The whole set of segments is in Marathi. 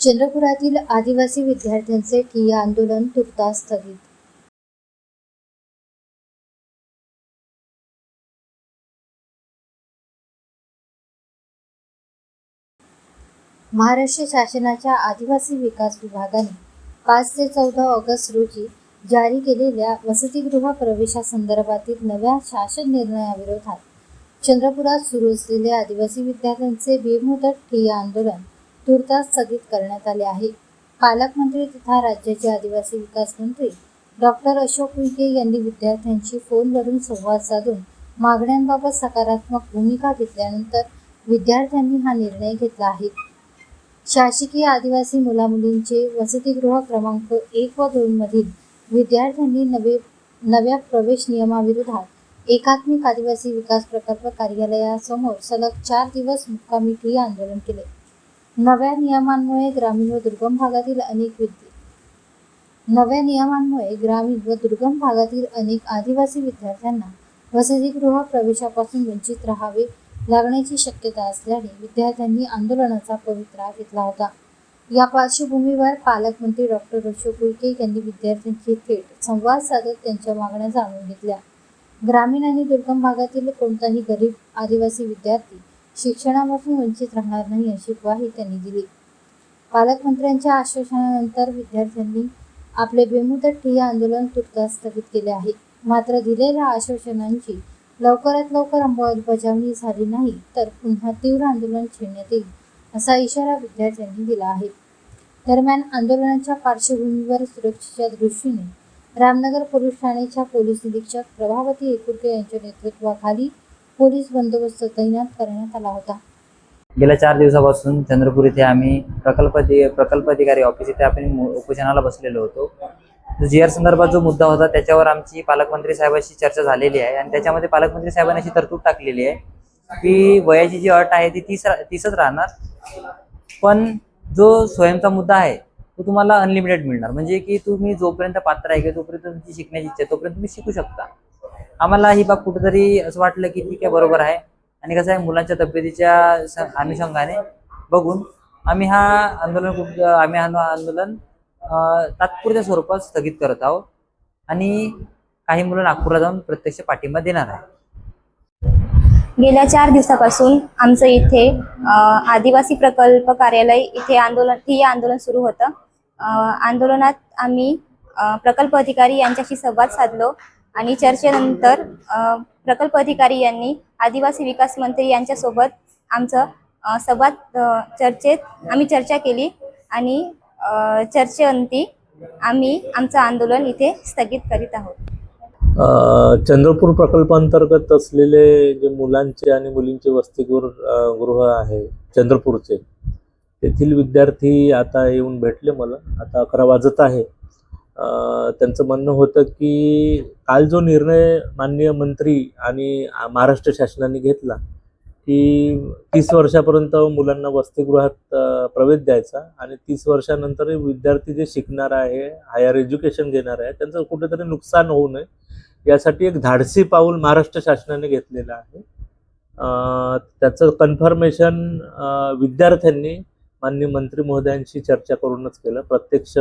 चंद्रपुरातील आदिवासी विद्यार्थ्यांचे ठिय्या आंदोलन तुर्तास स्थगित। महाराष्ट्र शासनाच्या आदिवासी विकास विभागाने 5 ते 14 ऑगस्ट रोजी जारी केलेल्या वसतिगृह प्रवेशासंदर्भातील नव्या शासन निर्णयाविरोधात चंद्रपुरात सुरू असलेले आदिवासी विद्यार्थ्यांचे बेमुदत ठिय्या आंदोलन तुर्तास स्थगित करण्यात आले आहे। पालकमंत्री तथा राज्याचे आदिवासी विकास मंत्री डॉक्टर अशोक उईके यांनी विद्यार्थ्यांशी फोनवरून संवाद साधून मागण्यांबाबत सकारात्मक भूमिका घेतल्यानंतर विद्यार्थ्यांनी हा निर्णय घेतला आहे। शासकीय आदिवासी मुलामुलींचे वसतिगृह क्रमांक 1 व 2 मधील विद्यार्थ्यांनी नव्या प्रवेश नियमाविरोधात एकात्मिक आदिवासी विकास प्रकल्प कार्यालयासमोर सलग 4 दिवस मुक्कामी ठिय्या आंदोलन केले। नव्या नियमांमुळे ग्रामीण व दुर्गम भागातील अनेक आदिवासी विद्यार्थ्यांना वसतिगृह प्रवेशापासून वंचित राहावे लागण्याची शक्यता असल्याने विद्यार्थ्यांनी आंदोलनाचा पवित्रा घेतला होता। या पार्श्वभूमीवर पालकमंत्री डॉक्टर अशोक उईके यांनी विद्यार्थ्यांशी थेट संवाद साधत त्यांच्या मागण्या जाणून घेतल्या। ग्रामीण आणि दुर्गम भागातील कोणताही गरीब आदिवासी विद्यार्थी शिक्षणापासून वंचित राहणार नाही अशी ग्वाही त्यांनी दिली। पालकमंत्र्यांच्या आश्वासनानंतर विद्यार्थ्यांनी आपले बेमुदत ठिय्या आंदोलन तुर्तास स्थगित केले आहे। मात्र दिलेल्या आश्वासनांची लवकरात लवकर अंमलबजावणी झाली नाही तर पुन्हा तीव्र आंदोलन छेडण्यात येईल असा इशारा विद्यार्थ्यांनी दिला आहे। दरम्यान आंदोलनाच्या पार्श्वभूमीवर सुरक्षेच्या दृष्टीने रामनगर पोलीस ठाण्याच्या पोलीस निरीक्षक प्रभावती एकुर्के यांच्या नेतृत्वाखाली पोलीस बंदोबस्त तैनात करण्यात आला होता। गेल्या 4 दिवसापासून चंद्रपूर येथे आम्ही प्रकल्प अधिकारी ऑफिस येथे आपण उपोषणाला बसलेलो होतो। जीआर संदर्भात जो मुद्दा होता त्याच्यावर आमची पालकमंत्री साहेबांशी चर्चा झालेली आहे आणि त्याच्यामध्ये पालकमंत्री साहेबांनी अशी तरतूद टाकलेली आहे की वयाची जी अट आहे ती 30च राहणार, पण जो स्वयंचा मुद्दा आहे तो तुम्हाला अनलिमिटेड मिळणार। म्हणजे की तुम्ही जोपर्यंत पात्र आहे किंवा जोपर्यंत तुमची शिकण्याची इच्छा आहे तोपर्यंत तुम्ही शिकू शकता। आम्हाला ही बाब कुठेतरी असं वाटलं की ठीक आहे, बरोबर आहे। आणि कसं आहे, मुलांच्या तब्येतीच्या अनुषंगाने बघून आम्ही आंदोलन तात्पुरत्या स्वरूपात स्थगित करत आहोत आणि काही मुलं नागपूरला जाऊन प्रत्यक्ष पाठिंबा देणार आहे। गेल्या 4 दिवसापासून आमचं इथे आदिवासी प्रकल्प कार्यालय इथे ठिय्या आंदोलन सुरू होतं। आंदोलनात आम्ही प्रकल्प अधिकारी यांच्याशी संवाद साधलो आणि चर्चेनंतर प्रकल्प अधिकारी यांनी आदिवासी विकास मंत्री यांच्यासोबत चर्चेत आम्ही चर्चा केली आणि चर्चेअंती आम्ही आमचं आंदोलन इथे स्थगित करीत आहोत। चंद्रपूर प्रकल्पांतर्गत असलेले जे मुलांचे आणि मुलींचे वसतिगृह आहे चंद्रपूरचे, तेथील विद्यार्थी आता येऊन भेटले मला। आता 11 वाजत आहे। त्यांचं म्हणणं होतं की काल जो निर्णय माननीय मंत्री आणि महाराष्ट्र शासनाने घेतला की 30 वर्षापर्यंत मुलांना वसतिगृहात प्रवेश द्यायचा आणि 30 वर्षानंतर विद्यार्थी जे शिकणार आहे, हायर एज्युकेशन घेणार आहे, त्यांचं कुठेतरी नुकसान होऊ नये यासाठी एक धाडसी पाऊल महाराष्ट्र शासनाने घेतलेलं आहे। त्याचं कन्फर्मेशन विद्यार्थ्यांनी माननीय मंत्री महोदयांशी चर्चा करूनच केलं। प्रत्यक्ष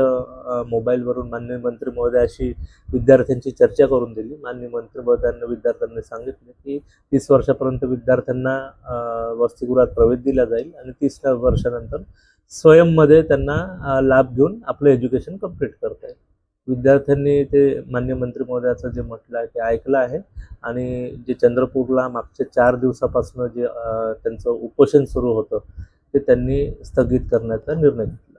मोबाईलवरून माननीय मंत्री महोदयाशी विद्यार्थ्यांची चर्चा करून दिली। माननीय मंत्री महोदयांना विद्यार्थ्यांनी सांगितले की 30 वर्षापर्यंत विद्यार्थ्यांना वसतिगृहात प्रवेश दिला जाईल आणि 30 वर्षानंतर स्वयंमध्ये त्यांना लाभ घेऊन आपलं एज्युकेशन कंप्लीट करता येईल। विद्यार्थ्यांनी ते माननीय मंत्री महोदयाचं जे म्हटलं आहे ते ऐकलं आहे आणि जे चंद्रपूरला मागच्या 4 दिवसापासून जे त्यांचं उपोषण सुरू होतं ते त्यांनी स्थगित करण्याचा निर्णय घेतला।